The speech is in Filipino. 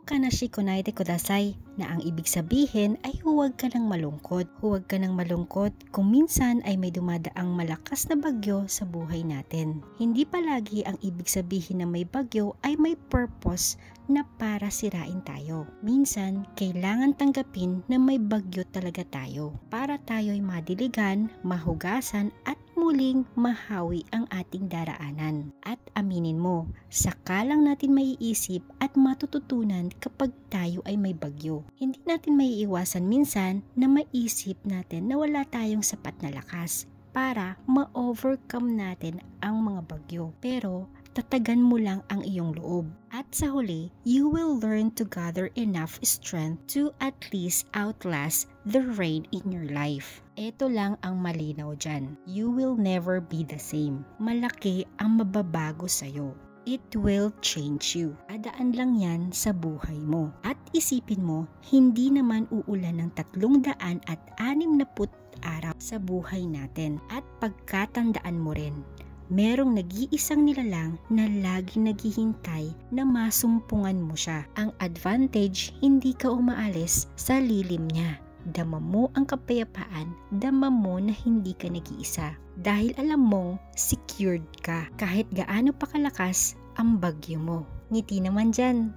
Kanashi konaide kudasai, na ang ibig sabihin ay huwag ka nang malungkot. Huwag ka nang malungkot kung minsan ay may dumadaang malakas na bagyo sa buhay natin. Hindi palagi ang ibig sabihin na may bagyo ay may purpose na para sirain tayo. Minsan, kailangan tanggapin na may bagyo talaga tayo para tayo'y madiligan, mahugasan at muling mahawi ang ating daraanan. At aminin mo, saka lang natin maiisip at matututunan kapag tayo ay may bagyo. Hindi natin maiiwasan minsan na maisip natin na wala tayong sapat na lakas para ma-overcome natin ang mga bagyo. Pero tatagan mo lang ang iyong loob. At sa huli, you will learn to gather enough strength to at least outlast the rain in your life. Ito lang ang malinaw dyan. You will never be the same. Malaki ang mababago sa'yo. It will change you. Adaan lang yan sa buhay mo. At isipin mo, hindi naman uulan ng 360 araw sa buhay natin. At pagkatandaan mo rin, merong nag-iisang nilalang na laging naghihintay na masumpungan mo siya. Ang advantage, hindi ka umaalis sa lilim niya. Dama mo ang kapayapaan, dama mo na hindi ka nag-iisa. Dahil alam mong secured ka kahit gaano pa kalakas ang bagyo mo. Ngiti naman dyan.